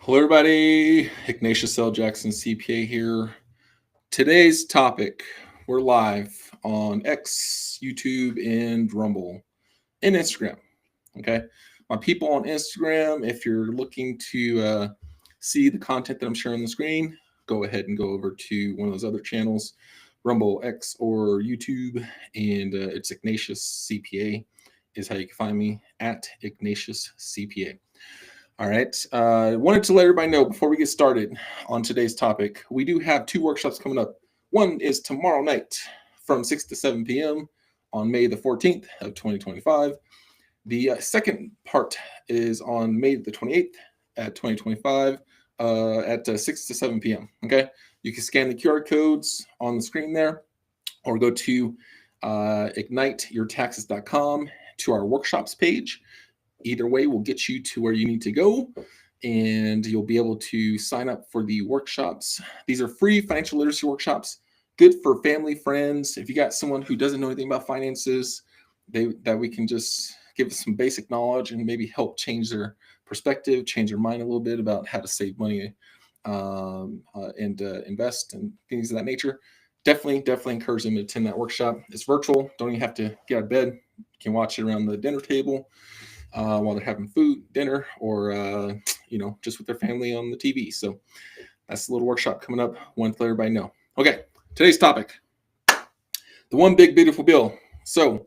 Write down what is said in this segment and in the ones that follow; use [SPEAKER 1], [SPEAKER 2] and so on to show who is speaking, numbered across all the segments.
[SPEAKER 1] Hello, everybody. Ignatius L. Jackson, CPA here. Today's topic, we're live on X, YouTube, and Rumble, and Instagram. Okay. My people on Instagram, if you're looking to see the content that I'm sharing on the screen, go ahead and go over to one of those other channels, Rumble, X, or YouTube, and it's Ignatius CPA is how you can find me, at Ignatius CPA. All right. Wanted to let everybody know before we get started on today's topic, we do have two workshops coming up. One is tomorrow night from 6 to 7 p.m. on May the 14th of 2025. The second part is on May the 28th at 2025 at 6 to 7 p.m. Okay. You can scan the QR codes on the screen there or go to igniteyourtaxes.com to our workshops page. Either way will get you to where you need to go, and you'll be able to sign up for the workshops. These are free financial literacy workshops, good for family, friends. If you got someone who doesn't know anything about finances, that we can just give some basic knowledge and maybe help change their perspective, change their mind a little bit about how to save money and invest and things of that nature. Definitely encourage them to attend that workshop. It's virtual. Don't even have to get out of bed. You can watch it around the dinner table while they're having food, dinner, or just with their family on the TV. So that's a little workshop coming up. Want to let everybody know. Okay, today's topic: the one big beautiful bill. So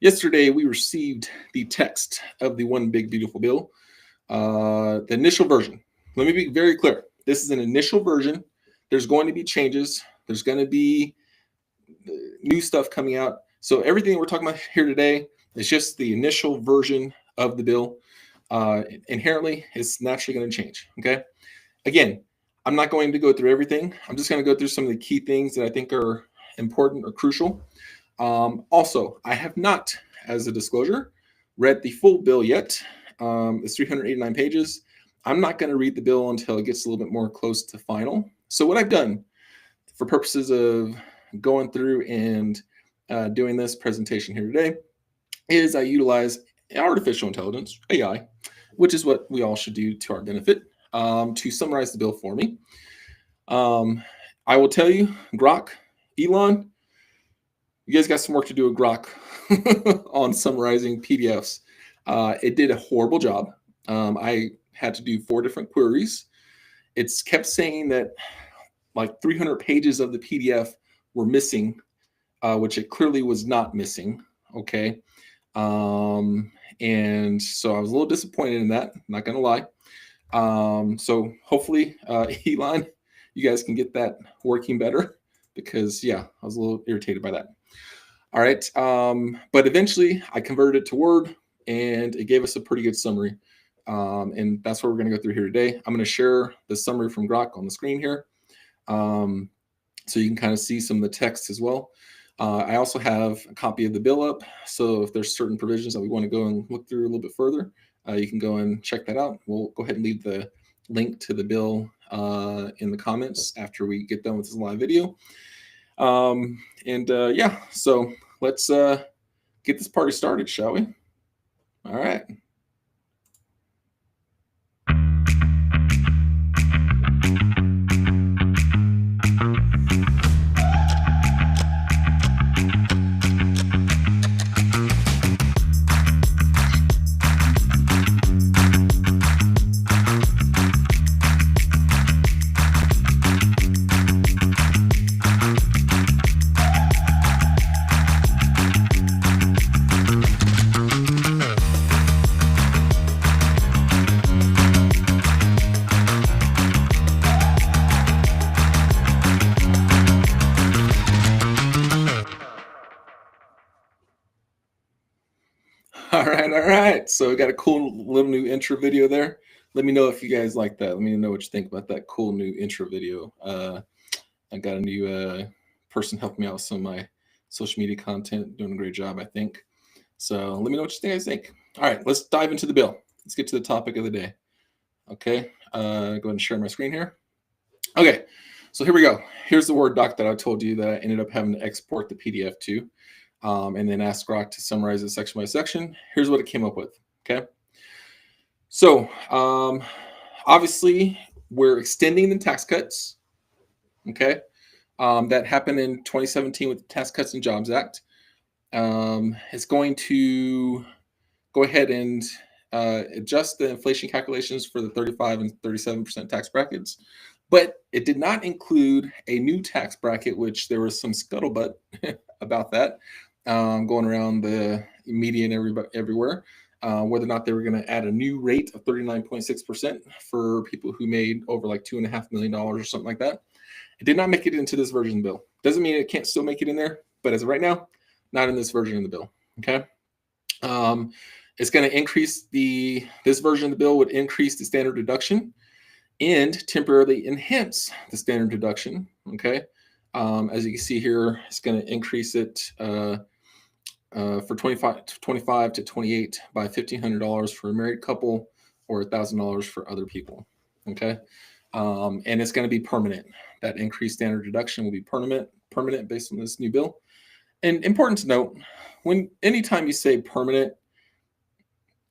[SPEAKER 1] yesterday we received the text of the one big beautiful bill, the initial version. Let me be very clear. This is an initial version. There's going to be changes. There's going to be new stuff coming out. So everything we're talking about here today is just the initial version of the bill. Inherently, it's naturally going to change. Okay. Again, I'm not going to go through everything. I'm just going to go through some of the key things that I think are important or crucial. Also, I have not, as a disclosure, read the full bill yet. It's 389 pages. I'm not going to read the bill until it gets a little bit more close to final. So what I've done for purposes of going through and doing this presentation here today is I utilize artificial intelligence, AI, which is what we all should do to our benefit, to summarize the bill for me. I will tell you, Grok, Elon, you guys got some work to do with Grok on summarizing PDFs. It did a horrible job. I had to do 4 different queries. It's kept saying that like 300 pages of the PDF were missing, which it clearly was not missing. Okay. And so I was a little disappointed in that, not going to lie. So hopefully, Elon, you guys can get that working better, because I was a little irritated by that. All right. But eventually I converted it to Word, and it gave us a pretty good summary. And that's what we're going to go through here today. I'm going to share the summary from Grok on the screen here. So you can kind of see some of the text as well. I also have a copy of the bill up, so if there's certain provisions that we want to go and look through a little bit further, you can go and check that out. We'll go ahead and leave the link to the bill in the comments after we get done with this live video. So let's get this party started, shall we? All right. All right. So we got a cool little new intro video there. Let me know if you guys like that. Let me know what you think about that cool new intro video. I got a new person helping me out with some of my social media content, doing a great job, I think. So let me know what you guys think. All right, let's dive into the bill. Let's get to the topic of the day. Okay, go ahead and share my screen here. Okay, so here we go. Here's the Word doc that I told you that I ended up having to export the PDF to. And then ask Grok to summarize it section by section. Here's what it came up with. Okay. So Obviously, we're extending the tax cuts. Okay, that happened in 2017 with the Tax Cuts and Jobs Act. It's going to go ahead and adjust the inflation calculations for the 35 and 37% tax brackets, but it did not include a new tax bracket, which there was some scuttlebutt about that going around the media and everywhere. Whether or not they were going to add a new rate of 39.6% for people who made over like $2.5 million or something like that. It did not make it into this version of the bill. Doesn't mean it can't still make it in there, but as of right now, not in this version of the bill. Okay. It's going to increase this version of the bill would increase the standard deduction and temporarily enhance the standard deduction. Okay. As you can see here, it's going to increase it for 25 to 28 by $1,500 for a married couple or $1,000 for other people. Okay. And it's going to be permanent. That increased standard deduction will be permanent based on this new bill. And important to note, anytime you say permanent,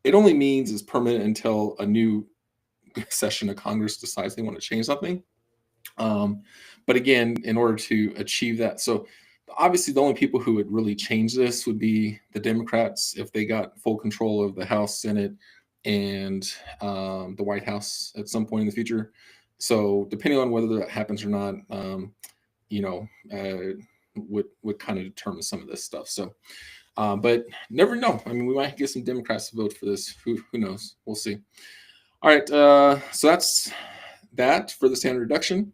[SPEAKER 1] it only means it's permanent until a new session of Congress decides they want to change something. But again, in order to achieve that, so obviously the only people who would really change this would be the Democrats if they got full control of the House, Senate, and the White House at some point in the future. So depending on whether that happens or not, would kind of determine some of this stuff. So, but never know. I mean, we might get some Democrats to vote for this. Who knows? We'll see. All right. So that's that for the standard deduction.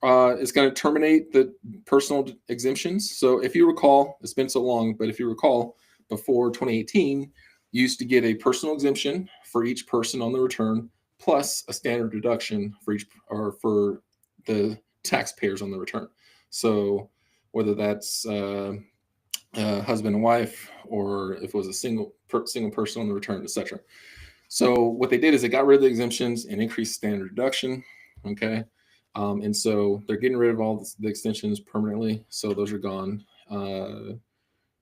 [SPEAKER 1] It's going to terminate the personal exemptions. So if you recall, it's been so long, but if you recall, before 2018, you used to get a personal exemption for each person on the return, plus a standard deduction for for the taxpayers on the return. So whether that's husband and wife, or if it was a single person on the return, etc. So what they did is they got rid of the exemptions and increased standard deduction. Okay. And so they're getting rid of all the extensions permanently. So those are gone,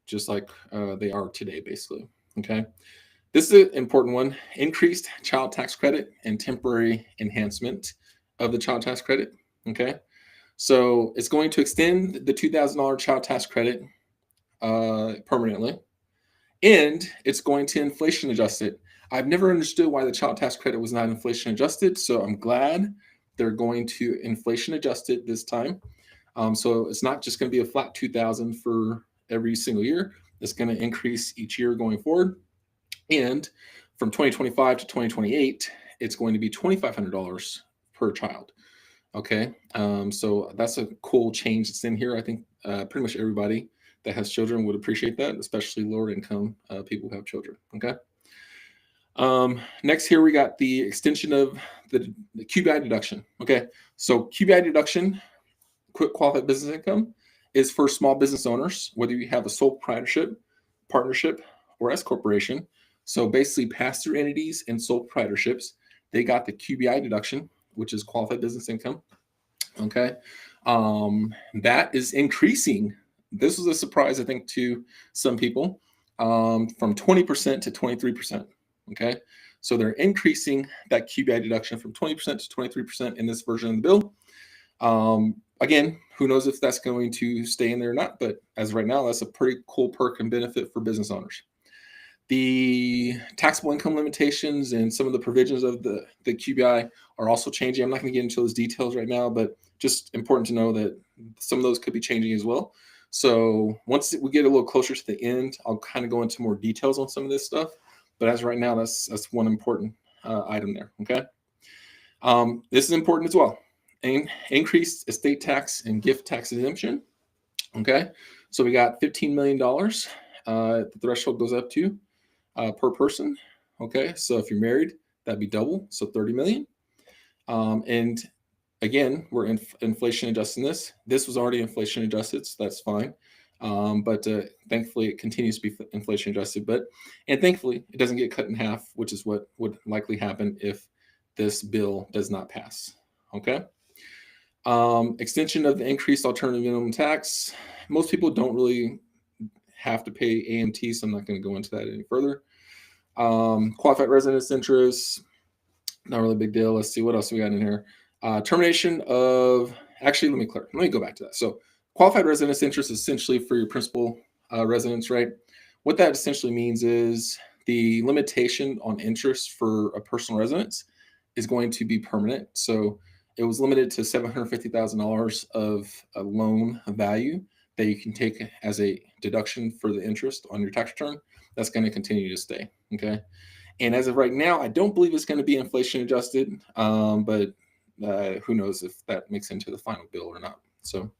[SPEAKER 1] just like they are today, basically. Okay. This is an important one. Increased child tax credit and temporary enhancement of the child tax credit. Okay. So it's going to extend the $2,000 child tax credit permanently, and it's going to inflation adjust it. I've never understood why the child tax credit was not inflation adjusted. So I'm glad they're going to inflation adjust it this time. So it's not just going to be a flat 2,000 for every single year. It's going to increase each year going forward. And from 2025 to 2028, it's going to be $2,500 per child. Okay. So that's a cool change that's in here. I think pretty much everybody that has children would appreciate that, especially lower income people who have children. Okay. Next here we got the extension of the QBI deduction. Okay, so QBI deduction, quick qualified business income, is for small business owners, whether you have a sole proprietorship, partnership, or S corporation. So basically pass-through entities and sole proprietorships, they got the QBI deduction, which is qualified business income. Okay, that is increasing. This was a surprise, I think, to some people, from 20% to 23%. Okay, so they're increasing that QBI deduction from 20% to 23% in this version of the bill. Again, who knows if that's going to stay in there or not, but as of right now, that's a pretty cool perk and benefit for business owners. The taxable income limitations and some of the provisions of the QBI are also changing. I'm not going to get into those details right now, but just important to know that some of those could be changing as well. So once we get a little closer to the end, I'll kind of go into more details on some of this stuff. But as of right now, that's one important item there. Okay. This is important as well. Increased estate tax and gift tax exemption. Okay. So we got $15 million. The threshold goes up to per person. Okay. So if you're married, that'd be double. So 30 million. And again, we're inflation adjusting this. This was already inflation adjusted, so that's fine. But thankfully, it continues to be inflation adjusted. And thankfully, it doesn't get cut in half, which is what would likely happen if this bill does not pass. Okay. Extension of the increased alternative minimum tax. Most people don't really have to pay AMT, so I'm not going to go into that any further. Qualified residence interest. Not really a big deal. Let's see what else we got in here. Termination of, actually, let me go back to that. So qualified residence interest is essentially for your principal residence, right? What that essentially means is the limitation on interest for a personal residence is going to be permanent. So it was limited to $750,000 of a loan value that you can take as a deduction for the interest on your tax return. That's going to continue to stay. Okay. And as of right now, I don't believe it's going to be inflation adjusted, but who knows if that makes into the final bill or not. So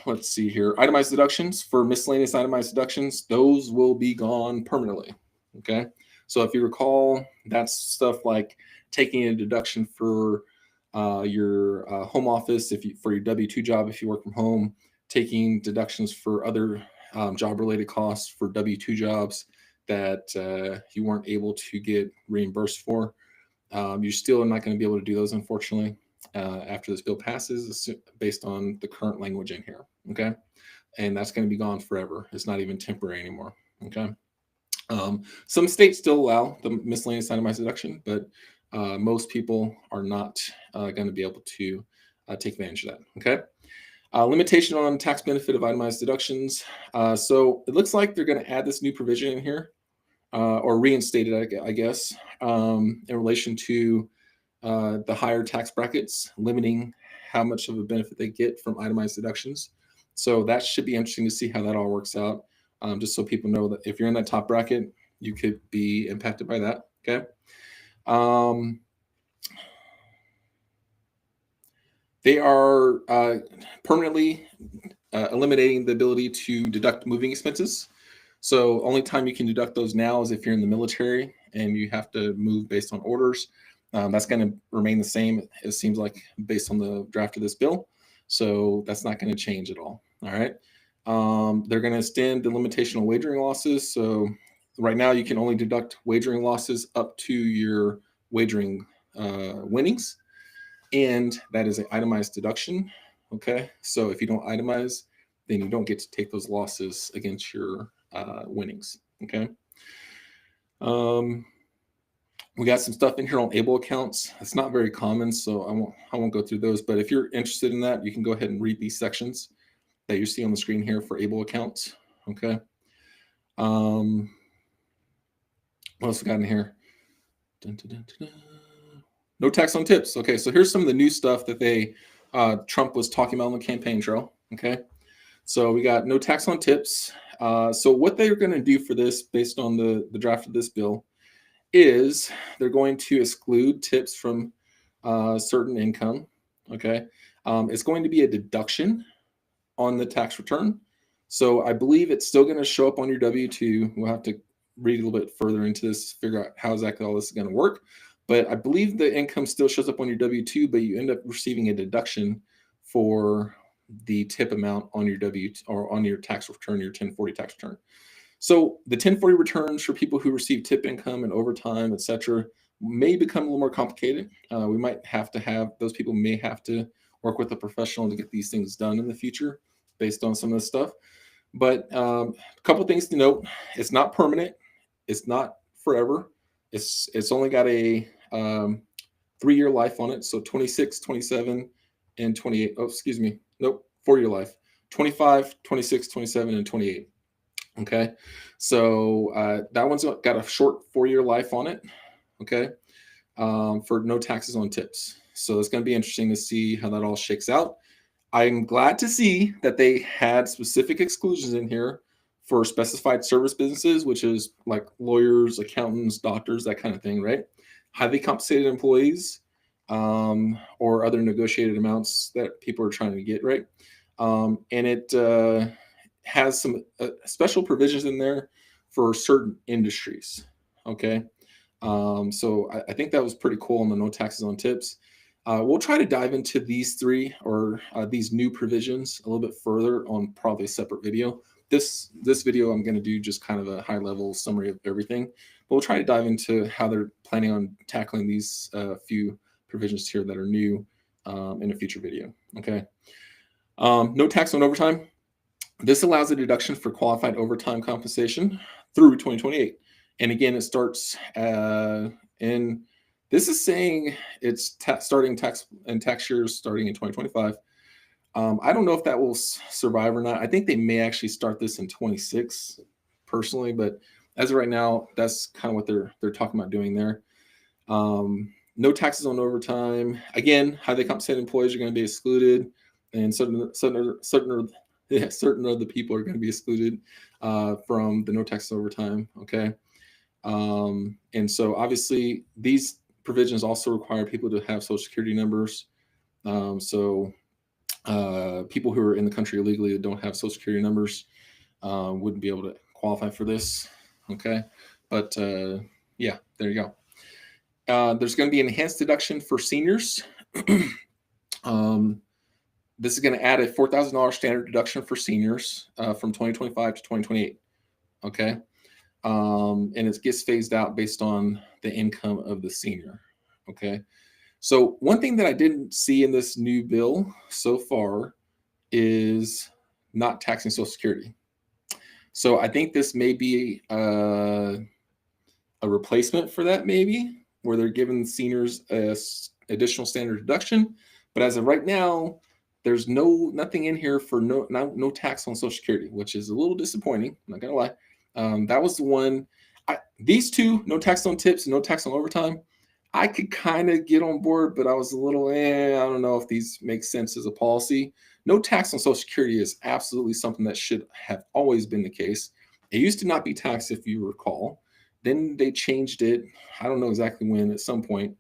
[SPEAKER 1] let's see here. Itemized deductions for miscellaneous itemized deductions, those will be gone permanently. Okay. So if you recall, that's stuff like taking a deduction for your home office, for your W-2 job, if you work from home, taking deductions for other job-related costs for W-2 jobs that you weren't able to get reimbursed for. You're still not going to be able to do those, unfortunately, after this bill passes, based on the current language in here. Okay. And that's going to be gone forever. It's not even temporary anymore. Okay. Some states still allow the miscellaneous itemized deduction, but most people are not going to be able to take advantage of that. Okay. Limitation on tax benefit of itemized deductions. So it looks like they're going to add this new provision in here, or reinstate it, I guess, in relation to the higher tax brackets, limiting how much of a benefit they get from itemized deductions. So that should be interesting to see how that all works out. Just so people know that if you're in that top bracket, you could be impacted by that. Okay. They are permanently eliminating the ability to deduct moving expenses. So only time you can deduct those now is if you're in the military and you have to move based on orders. That's going to remain the same, it seems like, based on the draft of this bill. So that's not going to change at all. All right. They're going to extend the limitation on wagering losses. So right now you can only deduct wagering losses up to your wagering winnings. And that is an itemized deduction. Okay. So if you don't itemize, then you don't get to take those losses against your winnings. Okay. We got some stuff in here on able accounts. It's not very common, so I won't go through those. But if you're interested in that, you can go ahead and read these sections that you see on the screen here for able accounts. Okay. What else we got in here? Dun, dun, dun, dun, dun. No tax on tips. Okay, so here's some of the new stuff that Trump was talking about on the campaign trail. Okay, so we got no tax on tips. So what they're going to do for this, based on the draft of this bill, is they're going to exclude tips from certain income. Okay, it's going to be a deduction on the tax return. So I believe it's still going to show up on your W-2. We'll have to read a little bit further into this, figure out how exactly all this is going to work. But I believe the income still shows up on your W-2, but you end up receiving a deduction for the tip amount on your W-2 or on your tax return, your 1040 tax return. So the 1040 returns for people who receive tip income and overtime, etc., may become a little more complicated. We might have those people may have to work with a professional to get these things done in the future based on some of this stuff. But a couple things to note: it's not permanent, it's not forever. It's only got a 3-year life on it. So 26, 27, and 28. Oh, excuse me. Nope. 4-year life. 25, 26, 27, and 28. Okay. So that one's got a short 4-year life on it. Okay. For no taxes on tips. So it's going to be interesting to see how that all shakes out. I'm glad to see that they had specific exclusions in here for specified service businesses, which is like lawyers, accountants, doctors, that kind of thing, right? Highly compensated employees, or other negotiated amounts that people are trying to get, right? And it has some special provisions in there for certain industries, okay? So I think that was pretty cool on the no taxes on tips. We'll try to dive into these three or these new provisions a little bit further on probably a separate video. This video I'm going to do just kind of a high level summary of everything, but we'll try to dive into how they're planning on tackling these few provisions here that are new in a future video. Okay. No tax on overtime. This allows a deduction for qualified overtime compensation through 2028. And again, it starts And this is saying it's starting tax years starting in 2025. I don't know if that will survive or not. I think they may actually start this in 26 personally, but as of right now, that's kind of what they're talking about doing there. No taxes on overtime. Again, highly compensated employees are going to be excluded, and certain of the people are going to be excluded from the no taxes overtime. Okay, and so obviously these provisions also require people to have Social Security numbers. So people who are in the country illegally that don't have Social Security numbers wouldn't be able to qualify for this. Okay, but yeah, there you go. There's going to be an enhanced deduction for seniors. This is going to add a $4,000 standard deduction for seniors from 2025 to 2028. Okay, and it gets phased out based on the income of the senior. Okay, so one thing that I didn't see in this new bill so far is not taxing Social Security. So I think this may be a replacement for that, maybe, where they're giving seniors a additional standard deduction. But as of right now, there's nothing in here for no tax on Social Security, which is a little disappointing. I'm not gonna lie. That was the one. These two, no tax on tips, no tax on overtime, I could kind of get on board, but I was a little, I don't know if these make sense as a policy. No tax on Social Security is absolutely something that should have always been the case. It used to not be taxed, if you recall. Then they changed it. I don't know exactly when, at some point,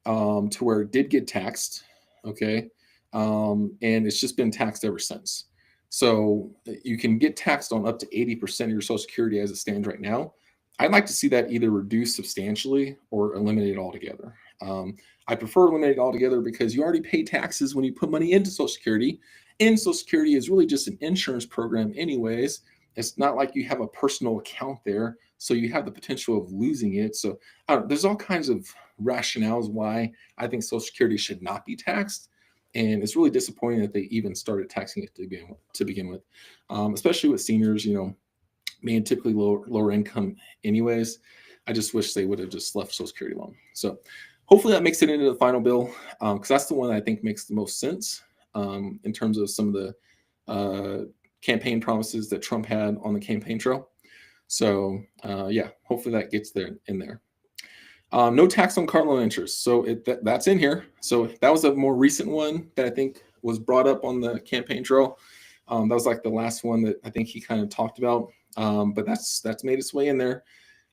[SPEAKER 1] to where it did get taxed. Okay. And it's just been taxed ever since. So you can get taxed on up to 80% of your Social Security as it stands right now. I'd like to see that either reduced substantially or eliminated altogether. I prefer eliminated altogether because you already pay taxes when you put money into Social Security, and Social Security is really just an insurance program anyways. It's not like you have a personal account there, so you have the potential of losing it. So there's all kinds of rationales why I think Social Security should not be taxed. And it's really disappointing that they even started taxing it to begin with, especially with seniors, being typically lower income anyways. I just wish they would have just left Social Security alone. So hopefully that makes it into the final bill, because that's the one that I think makes the most sense in terms of some of the campaign promises that Trump had on the campaign trail. So yeah, hopefully that gets in there. No tax on car loan interest. So that's in here. So that was a more recent one that I think was brought up on the campaign trail. That was like the last one that I think he kind of talked about. But that's made its way in there.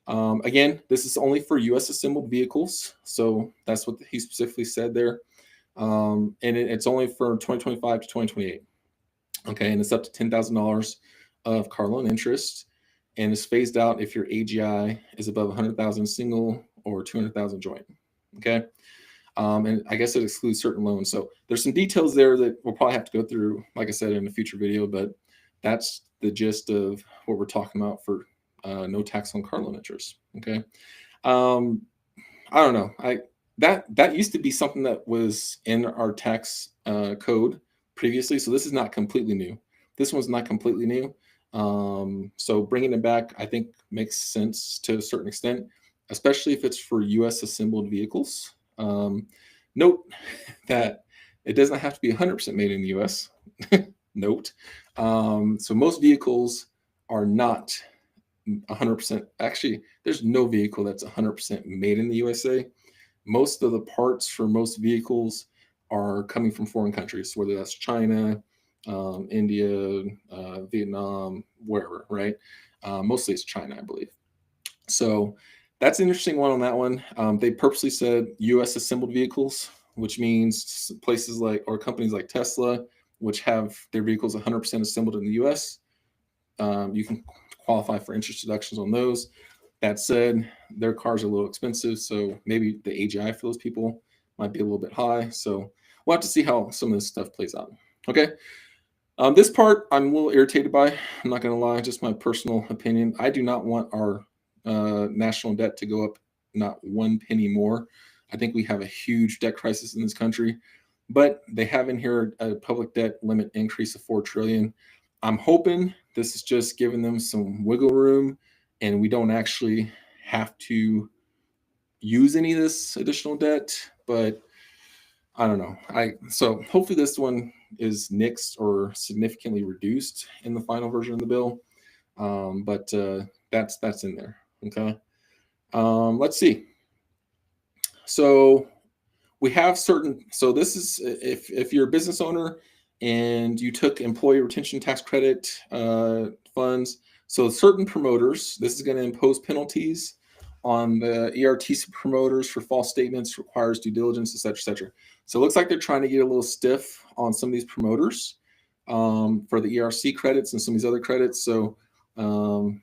[SPEAKER 1] Again, this is only for U.S. assembled vehicles. So that's what he specifically said there. And it's only for 2025 to 2028. Okay, and it's up to $10,000 of car loan interest, and it's phased out if your AGI is above 100,000 single or 200,000 joint. Okay, and I guess it excludes certain loans. So there's some details there that we'll probably have to go through, like I said, in a future video. But that's the gist of what we're talking about for no tax on car loan interest. Okay, I don't know. That used to be something that was in our tax code previously, so this is not completely new. This one's not completely new. So bringing it back, I think, makes sense to a certain extent, especially if it's for U.S. assembled vehicles. Note that it doesn't have to be 100% made in the U.S. Note. So most vehicles are not 100%. Actually, there's no vehicle that's 100% made in the USA. Most of the parts for most vehicles are coming from foreign countries, whether that's China, India, Vietnam, wherever, right? Mostly it's China, I believe. So that's an interesting one on that one. They purposely said U.S. assembled vehicles, which means places like, or companies like Tesla, which have their vehicles 100% assembled in the U.S. You can qualify for interest deductions on those. That said, their cars are a little expensive, so maybe the AGI for those people might be a little bit high. So we'll have to see how some of this stuff plays out. Okay. This part I'm a little irritated by. I'm not going to lie, just my personal opinion. I do not want our national debt to go up not one penny more. I think we have a huge debt crisis in this country, but they have in here a public debt limit increase of $4 trillion. I'm hoping this is just giving them some wiggle room, and we don't actually have to use any of this additional debt, but I don't know. So hopefully this one is nixed or significantly reduced in the final version of the bill. But that's in there. Okay. Let's see. So we have certain. So this is if you're a business owner and you took employee retention tax credit funds. So certain promoters, this is going to impose penalties on the ERTC promoters for false statements, requires due diligence, et cetera, et cetera. So it looks like they're trying to get a little stiff on some of these promoters for the ERC credits and some of these other credits. So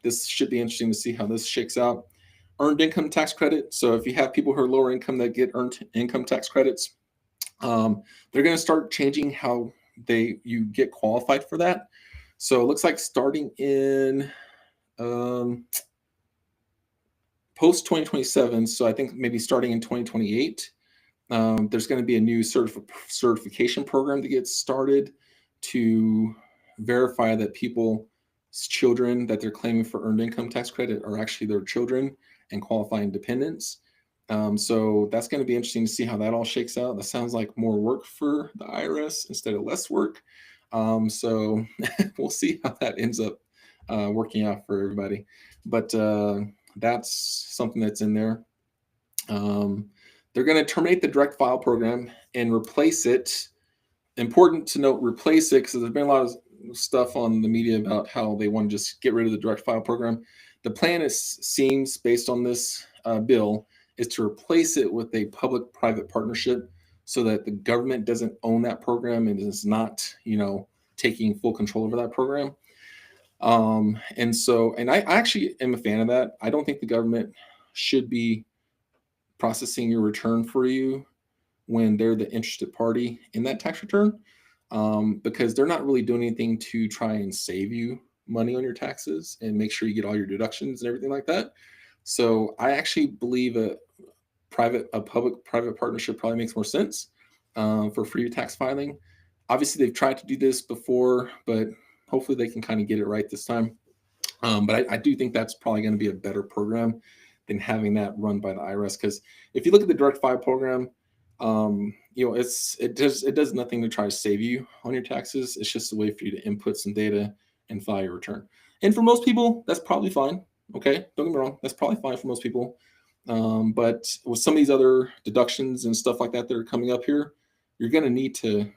[SPEAKER 1] this should be interesting to see how this shakes out. Earned income tax credit. So if you have people who are lower income that get earned income tax credits, they're going to start changing how you get qualified for that. So it looks like starting in post 2027, so I think maybe starting in 2028, there's going to be a new certification program that gets started to verify that people's children that they're claiming for earned income tax credit are actually their children and qualifying dependents. So that's going to be interesting to see how that all shakes out. That sounds like more work for the IRS instead of less work. So we'll see how that ends up working out for everybody. But that's something that's in there. They're going to terminate the direct file program and replace it. Important to note, replace it, because there's been a lot of stuff on the media about how they want to just get rid of the direct file program. The plan seems, based on this bill, is to replace it with a public-private partnership so that the government doesn't own that program and is not, taking full control over that program. And I actually am a fan of that. I don't think the government should be processing your return for you when they're the interested party in that tax return, because they're not really doing anything to try and save you money on your taxes and make sure you get all your deductions and everything like that. So I actually believe a public-private partnership probably makes more sense for free tax filing. Obviously, they've tried to do this before, but hopefully they can kind of get it right this time. But I do think that's probably going to be a better program than having that run by the IRS. Because if you look at the direct file program, it does nothing to try to save you on your taxes. It's just a way for you to input some data and file your return. And for most people, that's probably fine. Okay, don't get me wrong, that's probably fine for most people. But with some of these other deductions and stuff like that that are coming up here, you're going to need to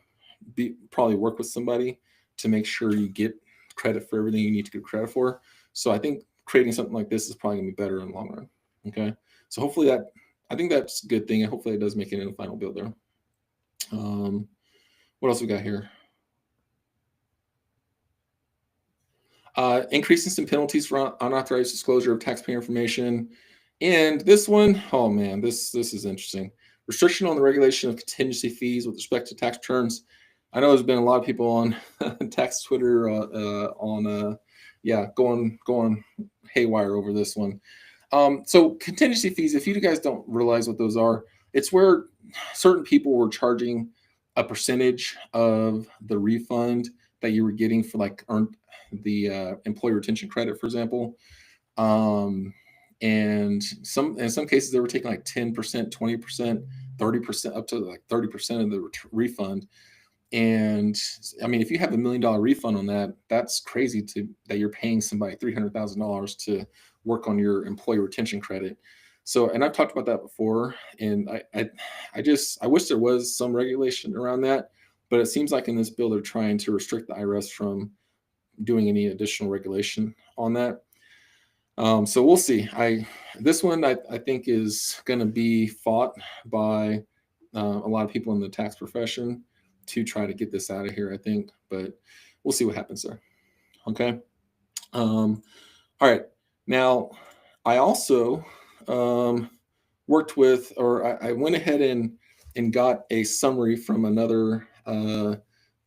[SPEAKER 1] probably work with somebody to make sure you get credit for everything you need to get credit for. So I think creating something like this is probably going to be better in the long run. Okay, so hopefully I think that's a good thing, and hopefully it does make it in the final bill there. What else we got here? Increasing some penalties for unauthorized disclosure of taxpayer information. And this one, oh man, this is interesting. Restriction on the regulation of contingency fees with respect to tax returns. I know there's been a lot of people on tax Twitter going haywire over this one. So contingency fees, if you guys don't realize what those are, it's where certain people were charging a percentage of the refund that you were getting for the employee retention credit, for example. And in some cases they were taking like 10%, 20%, 30%, up to like 30% of the refund. And I mean, if you have $1 million refund on that, that's crazy that you're paying somebody $300,000 to work on your employee retention credit. So, and I've talked about that before, and I wish there was some regulation around that, but it seems like in this bill they're trying to restrict the IRS from doing any additional regulation on that. So we'll see. This one I think is going to be fought by a lot of people in the tax profession to try to get this out of here, I think, but we'll see what happens there. Okay. All right. Now, I also worked with, or I went ahead and got a summary from another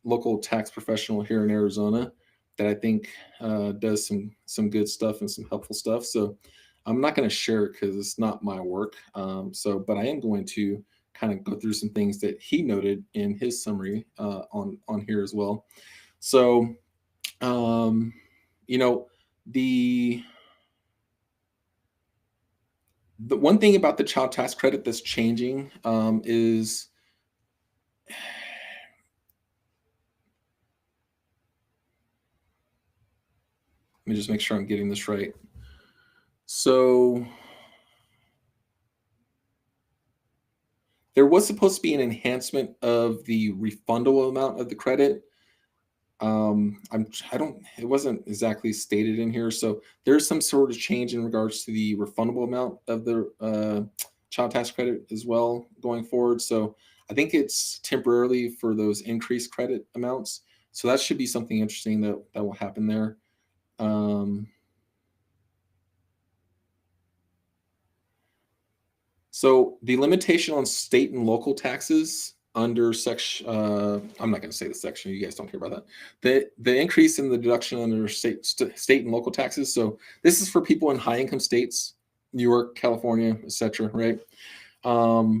[SPEAKER 1] local tax professional here in Arizona that I think does some good stuff and some helpful stuff. So I'm not going to share it because it's not my work. But I am going to kind of go through some things that he noted in his summary on here as well. So, The one thing about the child tax credit that's changing is let me just make sure I'm getting this right. So there was supposed to be an enhancement of the refundable amount of the credit. I don't, it wasn't exactly stated in here. So there's some sort of change in regards to the refundable amount of the child tax credit as well going forward. So I think it's temporarily for those increased credit amounts. So that should be something interesting that will happen there. Um, So the limitation on state and local taxes under section, I'm not going to say the section. You guys don't care about that. The increase in the deduction under state and local taxes. So this is for people in high income states, New York, California, etc. Right,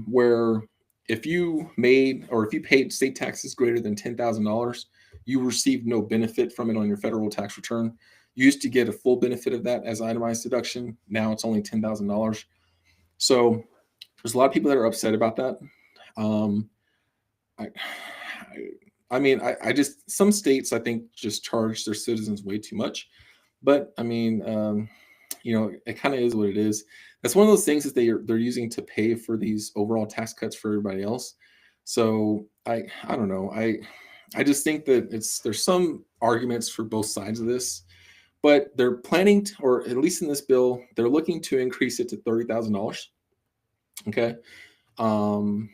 [SPEAKER 1] where if you made or if you paid state taxes greater than $10,000, you received no benefit from it on your federal tax return. You used to get a full benefit of that as itemized deduction. Now it's only $10,000. So there's a lot of people that are upset about that. Um, I, I mean, I just some states I think just charge their citizens way too much, but I mean, it kind of is what it is. That's one of those things that they're using to pay for these overall tax cuts for everybody else. So I don't know. I just think that there's some arguments for both sides of this, but they're planning to, or at least in this bill, they're looking to increase it to $30,000. Okay, um,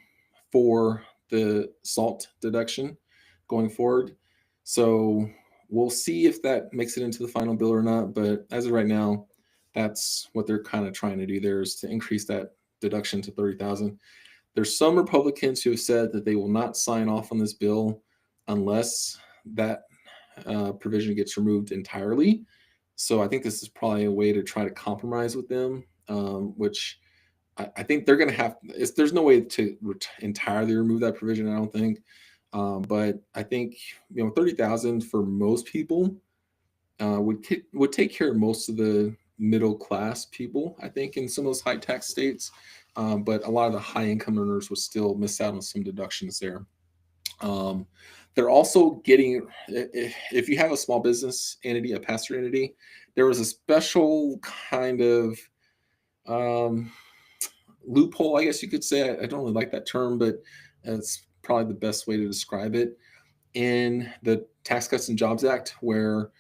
[SPEAKER 1] for the SALT deduction going forward. So we'll see if that makes it into the final bill or not. But as of right now, that's what they're kind of trying to do there is to increase that deduction to 30,000. There's some Republicans who have said that they will not sign off on this bill unless that provision gets removed entirely. So I think this is probably a way to try to compromise with them, which I think they're going to have. There's no way to entirely remove that provision. I don't think, but I think 30,000 for most people would take care of most of the middle class people. I think in some of those high tax states, but a lot of the high income earners would still miss out on some deductions there. Um, they're also getting if you have a small business entity, a pass-through entity, there was a special kind of um, loophole, I guess you could say. I don't really like that term, but it's probably the best way to describe it in the Tax Cuts and Jobs Act, where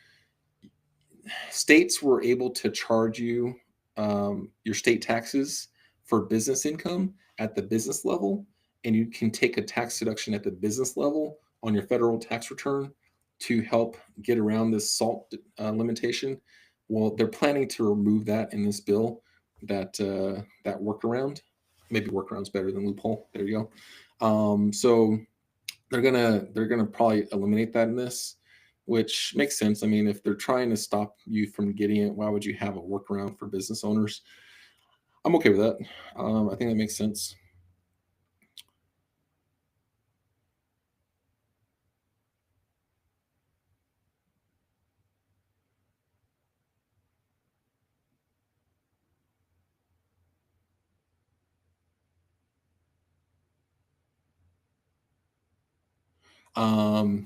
[SPEAKER 1] states were able to charge you your state taxes for business income at the business level, and you can take a tax deduction at the business level on your federal tax return to help get around this SALT limitation. Well, they're planning to remove that in this bill. That workaround, maybe workaround's better than loophole. There you go. So they're gonna probably eliminate that in this, which makes sense. I mean, if they're trying to stop you from getting it, why would you have a workaround for business owners? I'm okay with that. I think that makes sense.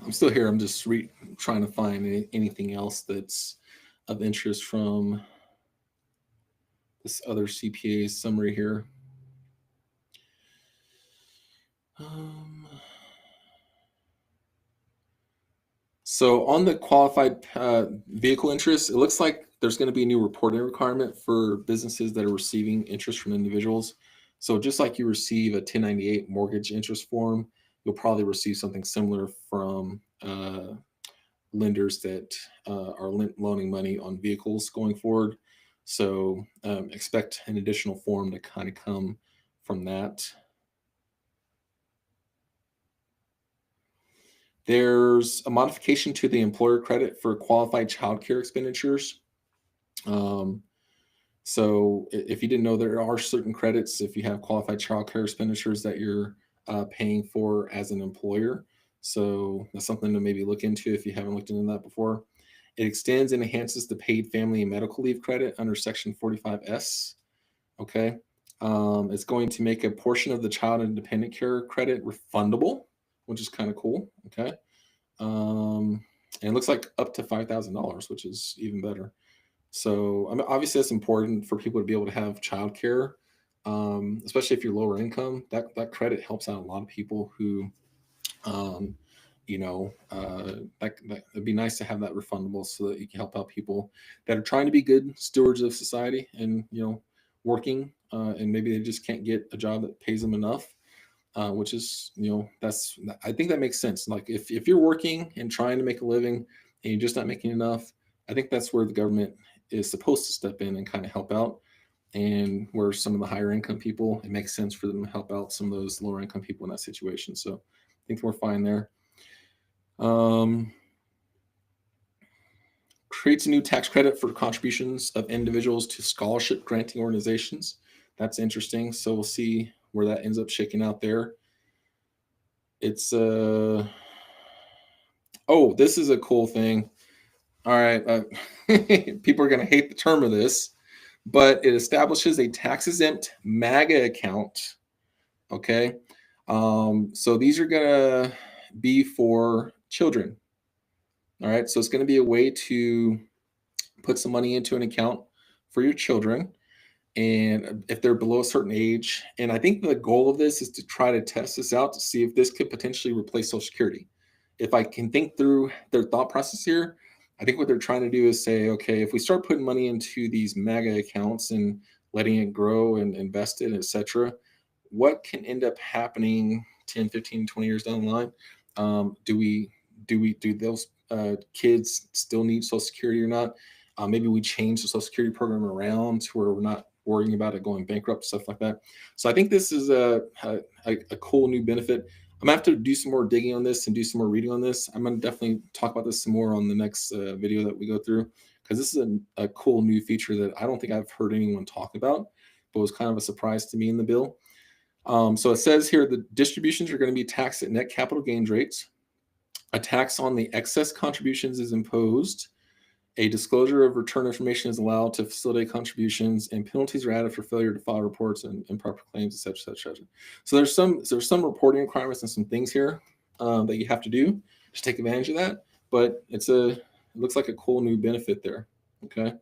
[SPEAKER 1] I'm still here. I'm just trying to find anything else that's of interest from this other CPA summary here. Um, So on the qualified vehicle interest, it looks like there's going to be a new reporting requirement for businesses that are receiving interest from individuals. So just like you receive a 1098 mortgage interest form, you'll probably receive something similar from lenders that are loaning money on vehicles going forward. So expect an additional form to kind of come from that. There's a modification to the employer credit for qualified childcare expenditures. Um, so if you didn't know, there are certain credits if you have qualified childcare expenditures that you're paying for as an employer. So that's something to maybe look into if you haven't looked into that before. It extends and enhances the paid family and medical leave credit under Section 45S. Okay. It's going to make a portion of the child and dependent care credit refundable, which is kind of cool. Okay. And it looks like up to $5,000, which is even better. So I mean, obviously that's important for people to be able to have childcare, especially if you're lower income. That credit helps out a lot of people who, um, it'd be nice to have that refundable so that you can help out people that are trying to be good stewards of society and working, and maybe they just can't get a job that pays them enough. Which is, I think that makes sense. Like if you're working and trying to make a living and you're just not making enough, I think that's where the government is supposed to step in and kind of help out. And where some of the higher income people, it makes sense for them to help out some of those lower income people in that situation. So I think we're fine there. Um, Creates a new tax credit for contributions of individuals to scholarship granting organizations. That's interesting. So we'll see where that ends up shaking out there. It's oh, this is a cool thing. All right, people are going to hate the term of this, but it establishes a tax exempt MAGA account. Okay, so these are going to be for children. All right, so it's going to be a way to put some money into an account for your children, and if they're below a certain age. And I think the goal of this is to try to test this out to see if this could potentially replace Social Security. If I can think through their thought process here, I think what they're trying to do is say, okay, if we start putting money into these MAGA accounts and letting it grow and invest it, etc., what can end up happening 10, 15, 20 years down the line? Do those kids still need Social Security or not? Maybe we change the Social Security program around to where we're not worrying about it going bankrupt, stuff like that. So I think this is a cool new benefit. I'm gonna have to do some more digging on this and do some more reading on this. I'm gonna definitely talk about this some more on the next video that we go through, because this is a cool new feature that I don't think I've heard anyone talk about, but was kind of a surprise to me in the bill. So it says here the distributions are going to be taxed at net capital gains rates. A tax on the excess contributions is imposed. A disclosure of return information is allowed to facilitate contributions, and penalties are added for failure to file reports and improper claims, etc., etc. So there's some reporting requirements and some things here that you have to do to take advantage of that. But it looks like a cool new benefit there. Okay.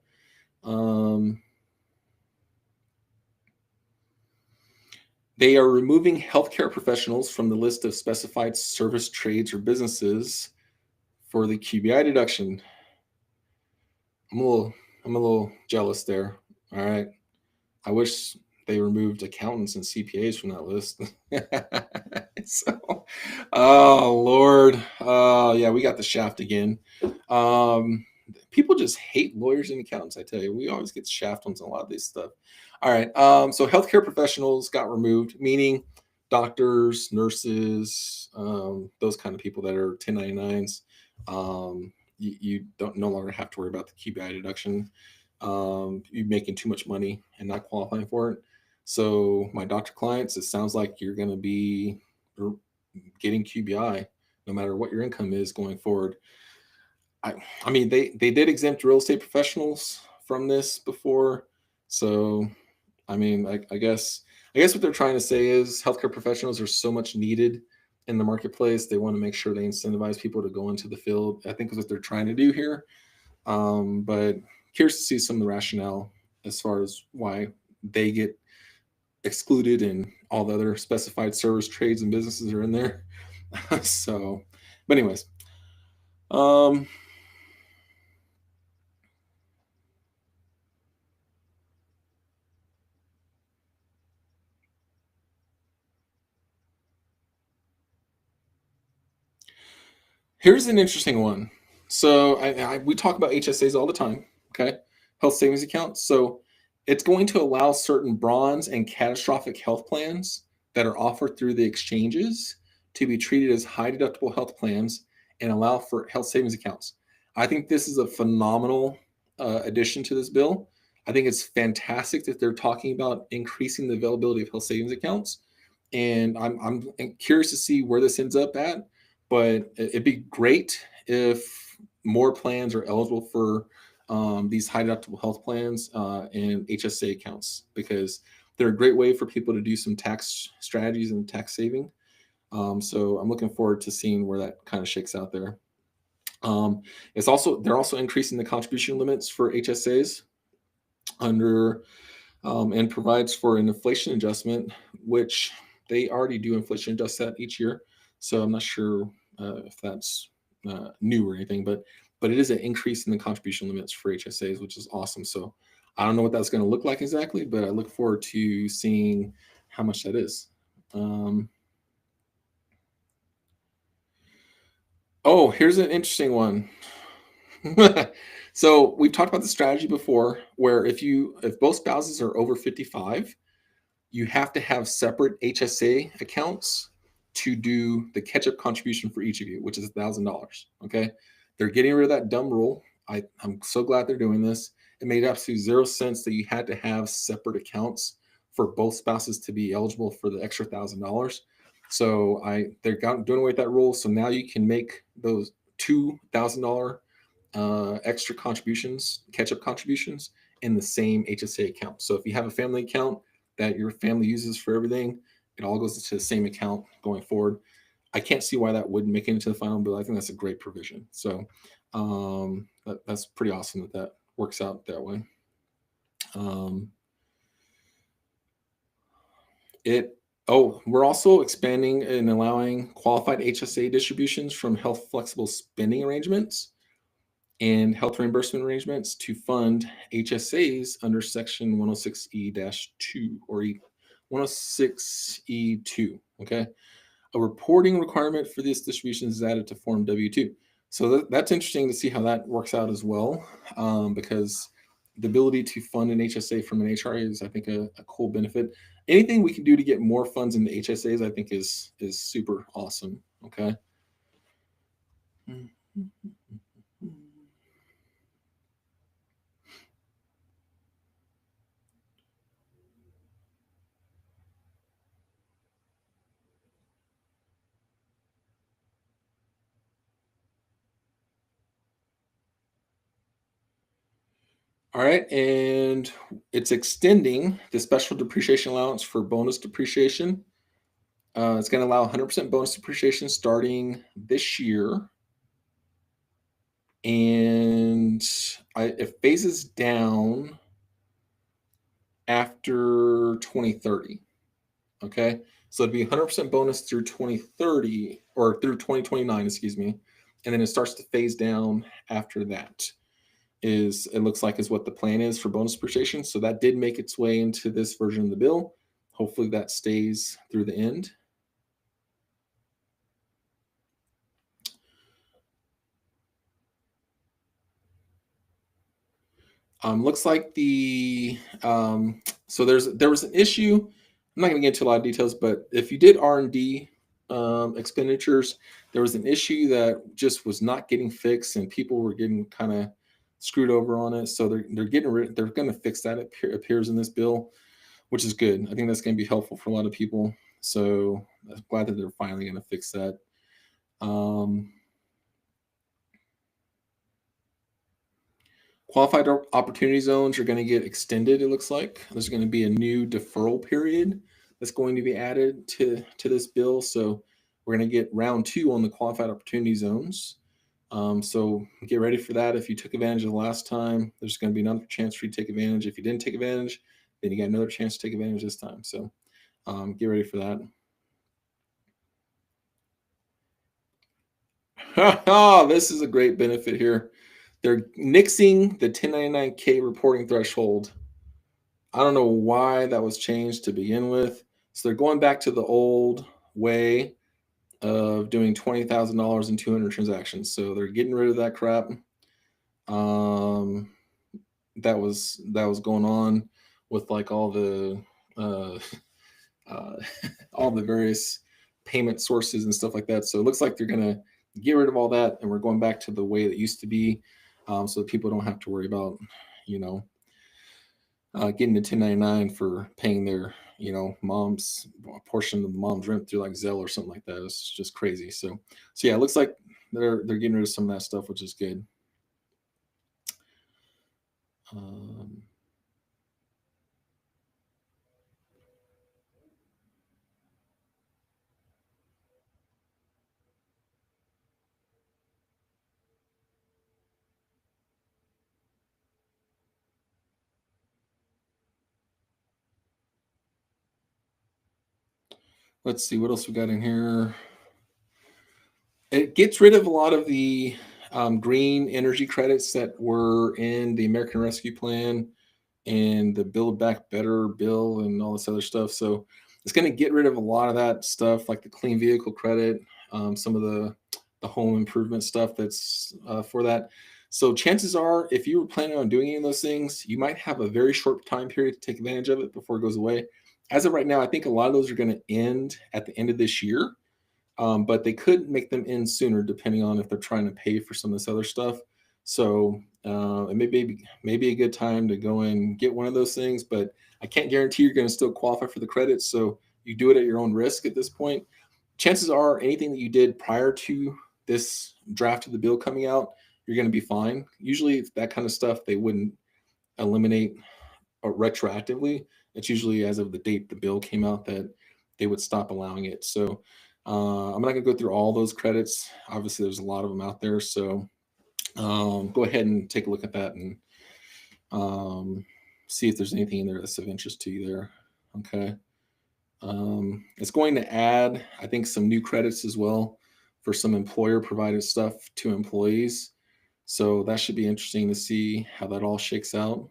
[SPEAKER 1] They are removing healthcare professionals from the list of specified service trades or businesses for the QBI deduction. I'm a little jealous there. All right. I wish they removed accountants and CPAs from that list. So, oh Lord. Yeah, we got the shaft again. People just hate lawyers and accountants, I tell you. We always get shaft on a lot of this stuff. All right. So healthcare professionals got removed, meaning doctors, nurses, those kind of people that are 1099s. You don't no longer have to worry about the QBI deduction. You making too much money and not qualifying for it. So my doctor clients, it sounds like you're going to be getting QBI no matter what your income is going forward. I mean, they did exempt real estate professionals from this before. So, I mean, I guess what they're trying to say is healthcare professionals are so much needed in the marketplace. They want to make sure they incentivize people to go into the field. I think is what they're trying to do here. But curious to see some of the rationale as far as why they get excluded and all the other specified service trades and businesses are in there. So, but anyways, um, here's an interesting one. So we talk about HSAs all the time, okay? Health savings accounts. So it's going to allow certain bronze and catastrophic health plans that are offered through the exchanges to be treated as high deductible health plans and allow for health savings accounts. I think this is a phenomenal addition to this bill. I think it's fantastic that they're talking about increasing the availability of health savings accounts. And I'm curious to see where this ends up at, but it'd be great if more plans are eligible for these high deductible health plans and HSA accounts, because they're a great way for people to do some tax strategies and tax saving. So I'm looking forward to seeing where that kind of shakes out there. They're also increasing the contribution limits for HSAs under and provides for an inflation adjustment, which they already do inflation adjust that each year. So I'm not sure if that's new or anything, but it is an increase in the contribution limits for HSAs, which is awesome. So I don't know what that's going to look like exactly, but I look forward to seeing how much that is. Oh, here's an interesting one. So we've talked about the strategy before, where if both spouses are over 55, you have to have separate HSA accounts to do the catch-up contribution for each of you, which is $1,000. Okay, they're getting rid of that dumb rule. I'm so glad they're doing this. It made absolutely zero sense that you had to have separate accounts for both spouses to be eligible for the extra $1,000. So they're doing away with that rule. So now you can make those $2,000 extra contributions, catch-up contributions, in the same HSA account. So if you have a family account that your family uses for everything, it all goes into the same account going forward. I can't see why that wouldn't make it into the final bill. I think that's a great provision. So that's pretty awesome that works out that way. We're also expanding and allowing qualified HSA distributions from health flexible spending arrangements and health reimbursement arrangements to fund HSAs under Section 106E-2 or 106E2. Okay. A reporting requirement for this distribution is added to Form W-2. So that's interesting to see how that works out as well, because the ability to fund an HSA from an HRA is, I think, a cool benefit. Anything we can do to get more funds into HSAs, I think, is super awesome. Okay. All right, and it's extending the special depreciation allowance for bonus depreciation. It's going to allow 100% bonus depreciation starting this year, and it phases down after 2030. Okay, so it'd be 100% bonus through 2030 or through 2029, excuse me, and then it starts to phase down after that. It looks like is what the plan is for bonus depreciation. So that did make its way into this version of the bill. Hopefully that stays through the end. Looks like so there was an issue. I'm not going to get into a lot of details, but if you did R&D expenditures, there was an issue that just was not getting fixed, and people were getting kind of screwed over on it. So they're going to fix that. It appears in this bill, which is good. I think that's going to be helpful for a lot of people. So I'm glad that they're finally going to fix that. Qualified opportunity zones are going to get extended, it looks like. There's going to be a new deferral period that's going to be added to this bill. So we're going to get round 2 on the qualified opportunity zones. So get ready for that. If you took advantage of the last time, there's going to be another chance for you to take advantage. If you didn't take advantage, then you got another chance to take advantage this time. So get ready for that. This is a great benefit here. They're nixing the 1099K reporting threshold. I don't know why that was changed to begin with. So they're going back to the old way of doing $20,000 in 200 transactions. So they're getting rid of that crap. That was going on with like all the all the various payment sources and stuff like that. So it looks like they're going to get rid of all that, and we're going back to the way it used to be, so that people don't have to worry about, getting a 1099 for paying their, mom's portion of the mom's rent through like Zelle or something like that. It's just crazy. So yeah, it looks like they're getting rid of some of that stuff, which is good. Let's see what else we got in here. It gets rid of a lot of the green energy credits that were in the American Rescue Plan and the Build Back Better bill and all this other stuff. So it's going to get rid of a lot of that stuff, like the clean vehicle credit, some of the home improvement stuff that's for that. So chances are, if you were planning on doing any of those things, you might have a very short time period to take advantage of it before it goes away. As of right now, I think a lot of those are going to end at the end of this year, but they could make them end sooner depending on if they're trying to pay for some of this other stuff. So it may be a good time to go and get one of those things, but I can't guarantee you're going to still qualify for the credits. So you do it at your own risk at this point. Chances are anything that you did prior to this draft of the bill coming out, you're going to be fine. Usually that kind of stuff they wouldn't eliminate retroactively. It's usually as of the date the bill came out that they would stop allowing it. So I'm not going to go through all those credits. Obviously, there's a lot of them out there. So go ahead and take a look at that and see if there's anything in there that's of interest to you there. Okay. It's going to add, I think, some new credits as well for some employer provided stuff to employees. So that should be interesting to see how that all shakes out.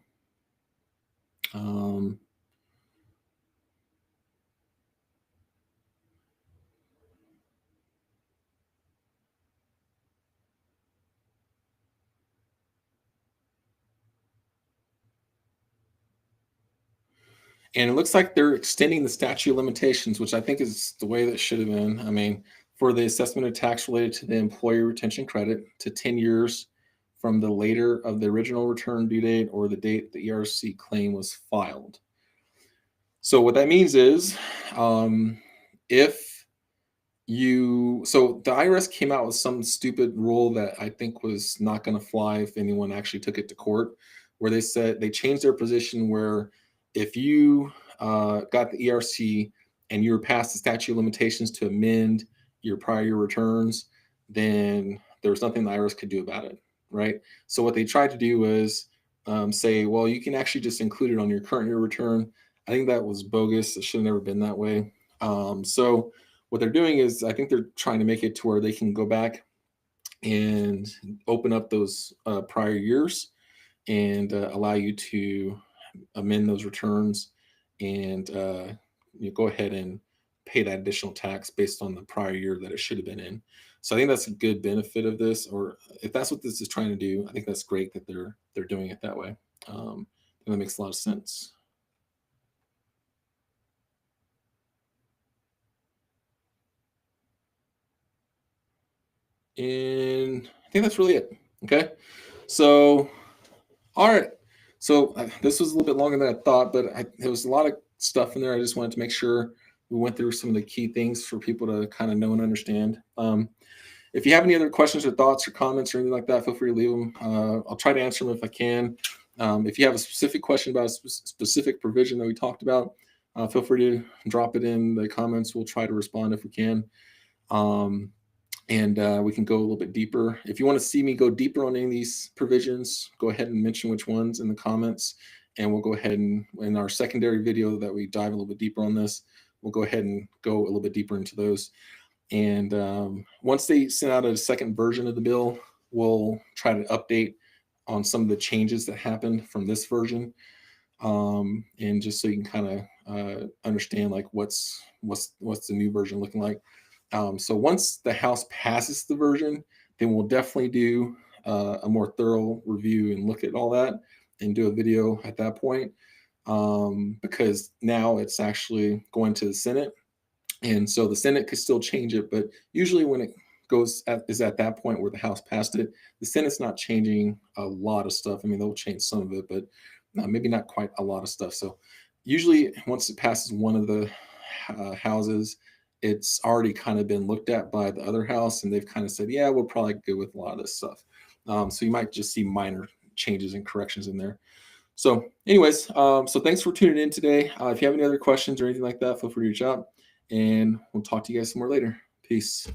[SPEAKER 1] And it looks like they're extending the statute of limitations, which I think is the way that should have been. I mean, for the assessment of tax related to the employee retention credit to 10 years from the later of the original return due date or the date the ERC claim was filed. So what that means is if so the IRS came out with some stupid rule that I think was not going to fly if anyone actually took it to court, where they said they changed their position where if you got the ERC and you were past the statute of limitations to amend your prior year returns, then there was nothing the IRS could do about it, right? So what they tried to do was say, well, you can actually just include it on your current year return. I think that was bogus. It should have never been that way. So what they're doing is I think they're trying to make it to where they can go back and open up those prior years and allow you to amend those returns and you go ahead and pay that additional tax based on the prior year that it should have been in. So I think that's a good benefit of this, or if that's what this is trying to do, I think that's great that they're doing it that way. That makes a lot of sense. And I think that's really it. Okay. So, all right. So this was a little bit longer than I thought, but there was a lot of stuff in there. I just wanted to make sure we went through some of the key things for people to kind of know and understand. If you have any other questions or thoughts or comments or anything like that, feel free to leave them. I'll try to answer them if I can. If you have a specific question about a specific provision that we talked about, feel free to drop it in the comments. We'll try to respond if we can. And we can go a little bit deeper. If you want to see me go deeper on any of these provisions, go ahead and mention which ones in the comments, and we'll go ahead and in our secondary video that we dive a little bit deeper on this, we'll go ahead and go a little bit deeper into those. And once they send out a second version of the bill, we'll try to update on some of the changes that happened from this version, and just so you can kind of understand like what's the new version looking like. So once the House passes the version, then we'll definitely do a more thorough review and look at all that and do a video at that point, because now it's actually going to the Senate. And so the Senate could still change it, but usually when it is at that point where the House passed it, the Senate's not changing a lot of stuff. I mean, they'll change some of it, but maybe not quite a lot of stuff. So usually once it passes one of the houses, it's already kind of been looked at by the other house, and they've kind of said, yeah, we'll probably go with a lot of this stuff. So you might just see minor changes and corrections in there. So anyways, so thanks for tuning in today. If you have any other questions or anything like that, feel free to reach out, and we'll talk to you guys some more later. Peace.